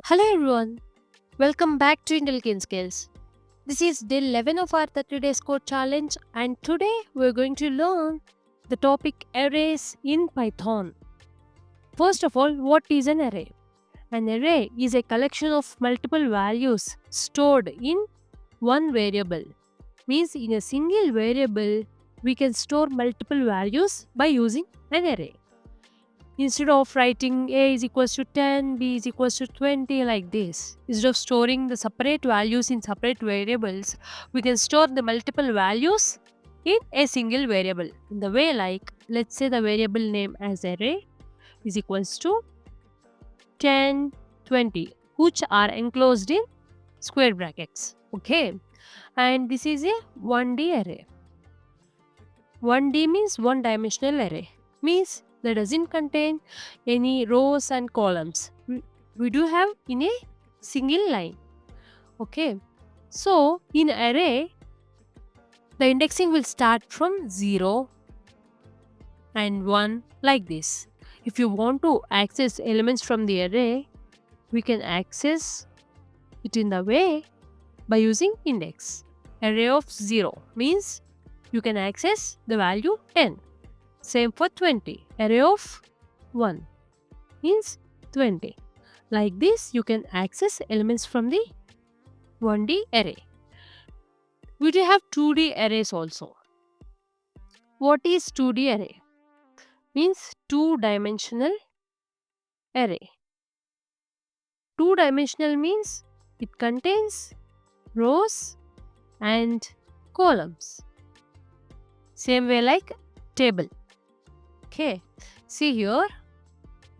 Hello everyone, welcome back to intelKeen Skills. This is day 11 of our 30 days code challenge, and today we're going to learn the topic arrays in Python. First of all, what is an array? An array is a collection of multiple values stored in one variable. Means in a single variable, we can store multiple values by using an array. Instead of writing a is equals to 10, b is equals to 20 like this, instead of storing the separate values in separate variables, we can store the multiple values in a single variable. In the way like, let's say the variable name as array is equals to 10, 20, which are enclosed in square brackets. Okay, and this is a 1D array. 1D means one dimensional array, means that doesn't contain any rows and columns. We do have in a single line. Okay, so in array, the indexing will start from 0 and 1 like this. If you want to access elements from the array, we can access it in the way by using index. Array of 0 means you can access the value 10. Same for 20. Array of 1 means 20. Like this, you can access elements from the 1D array. We do have 2D arrays also. What is 2D array? Means two-dimensional array. Two-dimensional means it contains rows and columns. Same way like table. Okay, see here,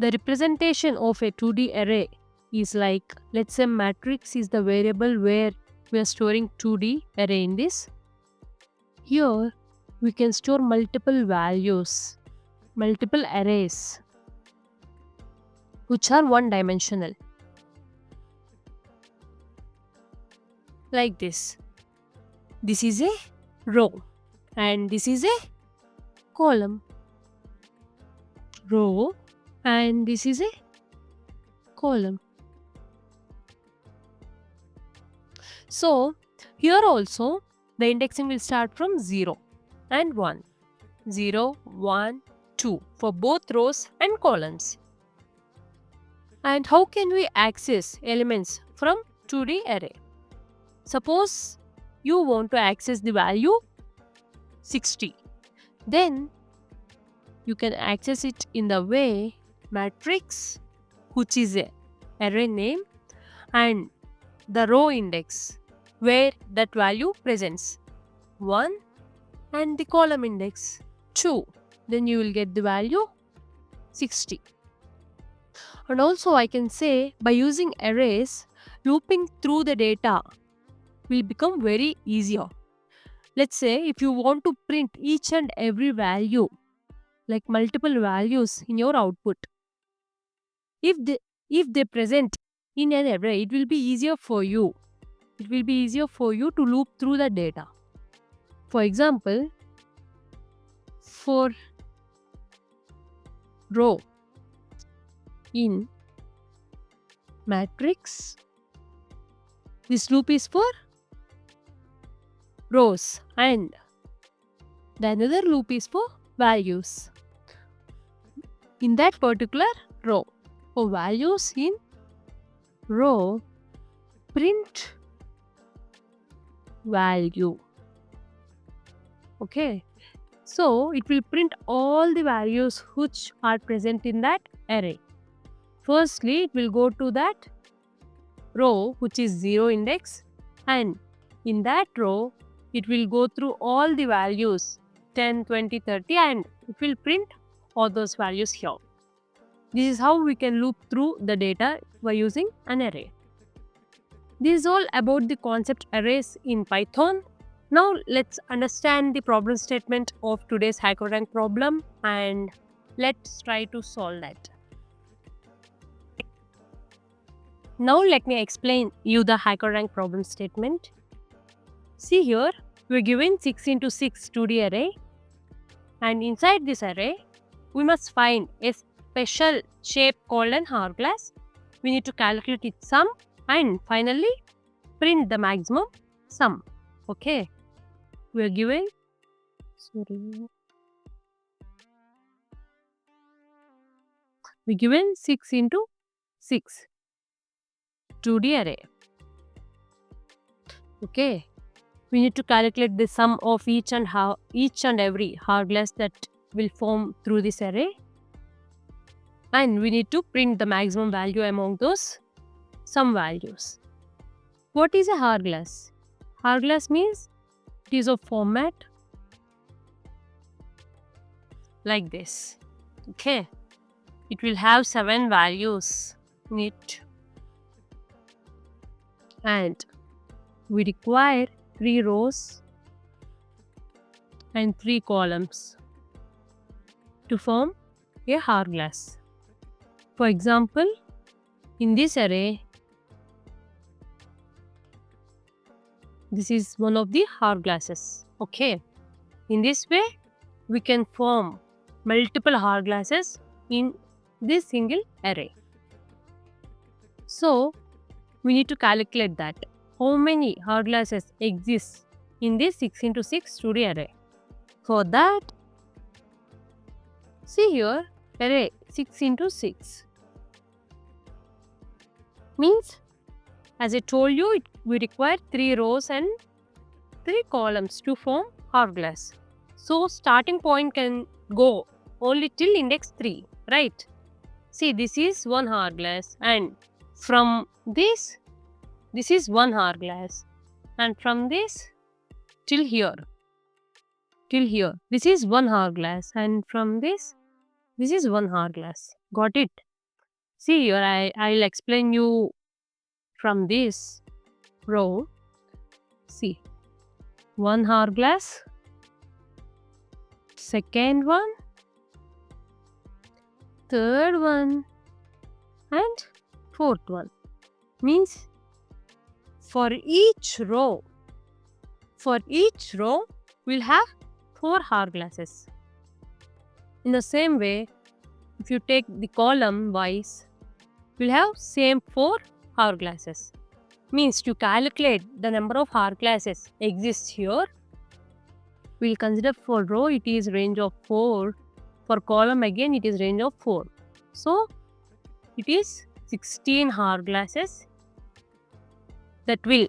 the representation of a 2D array is like, let's say matrix is the variable where we are storing 2D array in this. Here we can store multiple values, multiple arrays which are one dimensional. Like this. This is a row and this is a column. Row and this is a column. So here also the indexing will start from 0 and 1. 0, 1, 2 for both rows and columns. And how can we access elements from 2D array? Suppose you want to access the value 60. Then you can access it in the way matrix, which is a array name, and the row index where that value presents 1 and the column index 2. Then you will get the value 60. And also I can say by using arrays, looping through the data will become very easier. Let's say if you want to print each and every value, like multiple values in your output, if they present in an array, it will be easier for you. It will be easier for you to loop through the data. For example, for row in matrix, this loop is for rows and the another loop is for values in that particular row. For values in row, print value. Okay, so it will print all the values which are present in that array. Firstly, it will go to that row which is 0 index, and in that row it will go through all the values 10, 20, 30, and it will print all those values here. This is how we can loop through the data by using an array. This is all about the concept arrays in Python. Now let's understand the problem statement of today's HackerRank problem and let's try to solve that. Now let me explain you the HackerRank problem statement. See here, we're given 6 into 6 2D array, and inside this array we must find a special shape called an hourglass we need to calculate its sum and finally print the maximum sum. Okay, we are given we given 6 into 6 2D array. Okay, we need to calculate the sum of each and every hourglass that will form through this array, and we need to print the maximum value among those sum values. What is a hourglass? Hourglass means it is of format like this. Okay, it will have 7 values in it, and we require 3 rows and 3 columns to form a hourglass. For example, in this array, this is one of the hourglasses. Okay, in this way we can form multiple hourglasses in this single array. So we need to calculate that how many hourglasses exist in this 6 into 6 2D array. For that, see here, array 6 into 6 means, as I told you, we require 3 rows and 3 columns to form hourglass. So starting point can go only till index 3, right? See, this is one hourglass, and from this is one hourglass, and from this till here, this is one hourglass, and from this is one hourglass. Got it? See here, I'll explain you from this row. See, one hourglass, second one, third one, and fourth one. Means for each row we'll have 4 hourglasses. In the same way, if you take the column wise, we'll have same 4 hourglasses. Means to calculate the number of hourglasses exists here, we'll consider for row it is range of 4, for column again it is range of 4. So it is 16 hourglasses that will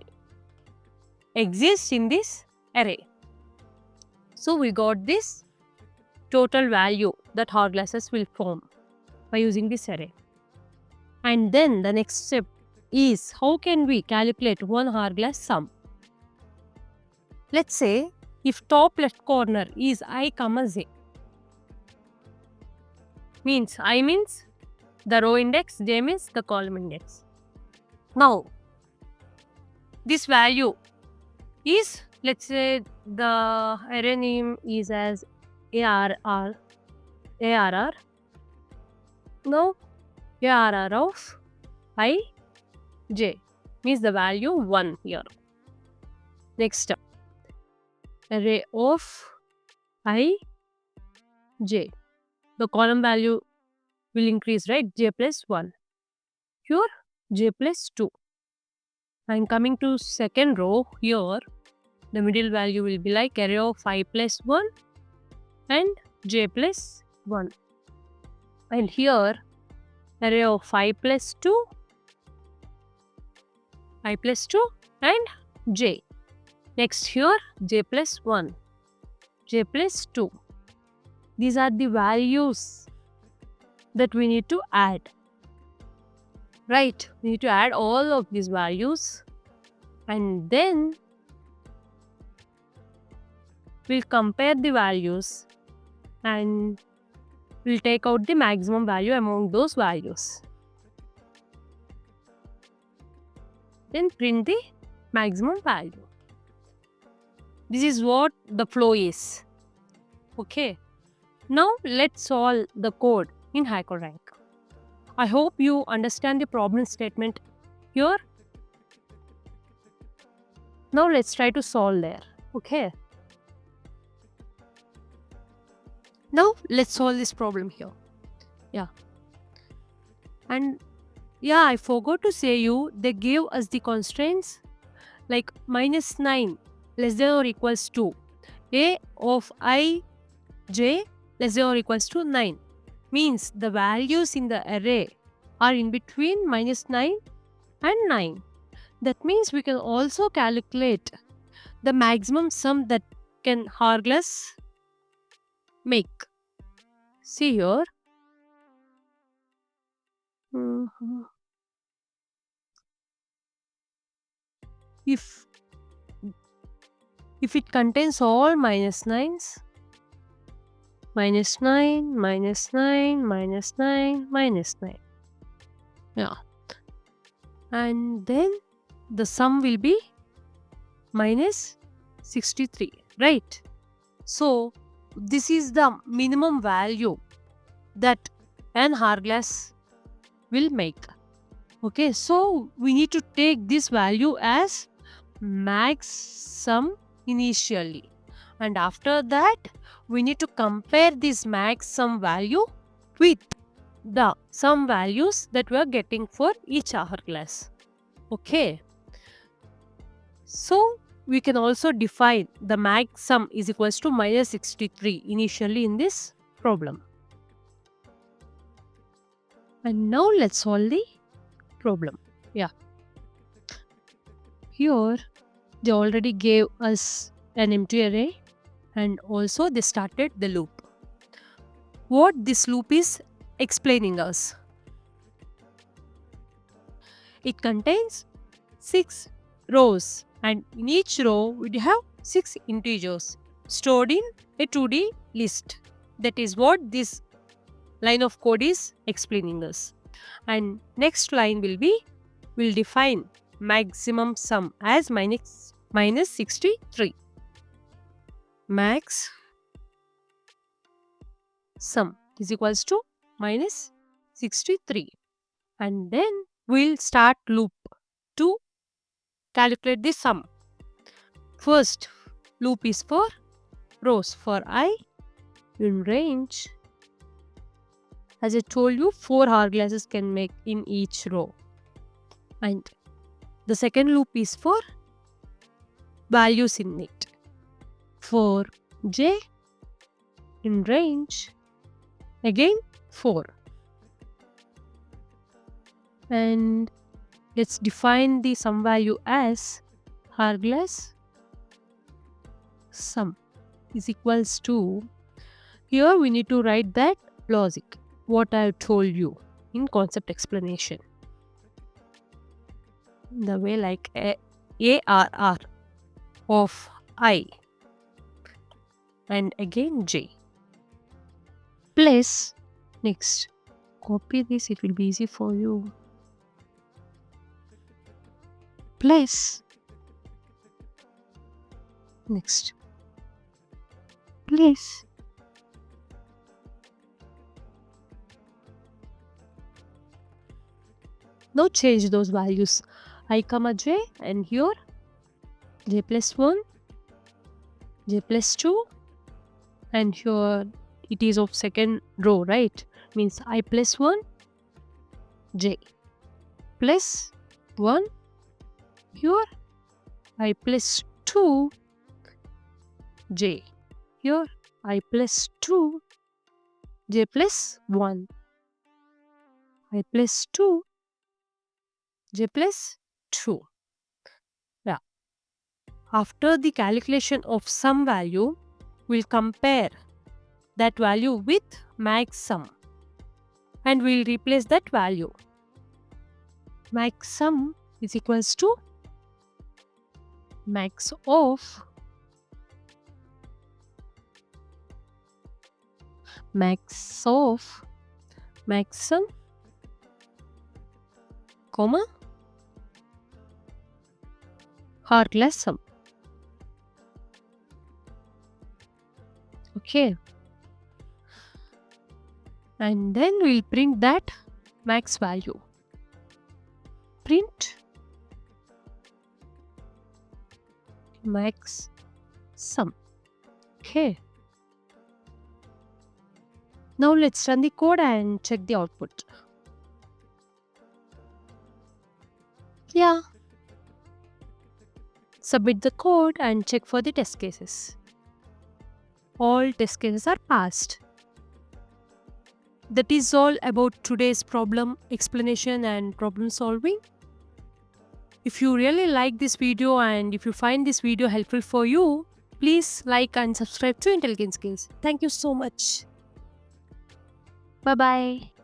exist in this array. So we got this total value that hourglasses will form by using this array. And then the next step is, how can we calculate one hourglass sum? Let's say if top left corner is I, j. Means I means the row index, j means the column index. Now, this value is, let's say the array name is as ARR. Now, ARR of I, j means the value 1 here. Next step, array of I, j. The column value will increase, right? J plus 1. Here, j plus 2. And coming to second row here, the middle value will be like array of I plus 1 and j plus 1. And here, array of I plus 2, I plus 2 and j. Next here, j plus 1, j plus 2. These are the values that we need to add. Right, we need to add all of these values, and then we'll compare the values and we'll take out the maximum value among those values. Then print the maximum value. This is what the flow is. Okay. Now let's solve the code in HackerRank. I hope you understand the problem statement here. Now let's try to solve there. Okay. Now let's solve this problem here. Yeah. And Yeah, I forgot to say you, they gave us the constraints like -9 less than or equals to a of I j less than or equals to 9. Means the values in the array are in between -9 and 9. That means we can also calculate the maximum sum that can Harglass make. See here. Mhm. If if it contains all minus nines, -9, -9, -9, -9. Yeah. And then the sum will be minus 63, right? So this is the minimum value that an hourglass will make. Okay, so we need to take this value as max sum initially, and after that we need to compare this max sum value with the sum values that we are getting for each hourglass. Okay, so we can also define the max sum is equals to -63 initially in this problem. And now let's solve the problem. Yeah, here they already gave us an empty array and also they started the loop. What this loop is explaining us? It contains 6 rows and in each row we have 6 integers stored in a 2D list. That is what this line of code is explaining us. And next line will define maximum sum as minus 63. Max sum is equals to minus 63. And then we'll start loop to calculate the sum. First loop is for rows. For I in range, as I told you, 4 hourglasses can make in each row. And the second loop is for values in it. For j in range, again 4. And let's define the sum value as hourglass sum is equals to, here we need to write that logic what I have told you in concept explanation, the way like ARR of I and again j plus, next copy this, it will be easy for you, plus next place now change those values I comma j, and here j plus 1, j plus 2, and here it is of second row, right? Means I plus 1 j plus 1, here I plus 2 j, here I plus 2 j plus 1, I plus 2 j plus 2. Yeah. After the calculation of sum value, we'll compare that value with max sum and we'll replace that value. Max sum is equals to max of maximum comma hourglass sum. Okay, and then we'll print that max value. Print max sum. Okay, now let's run the code and check the output. Yeah. Submit the code and check for the test cases. All test cases are passed. That is all about today's problem explanation and problem solving. If you really like this video and if you find this video helpful for you, please like and subscribe to intelKeen Skills. Thank you so much. Bye bye.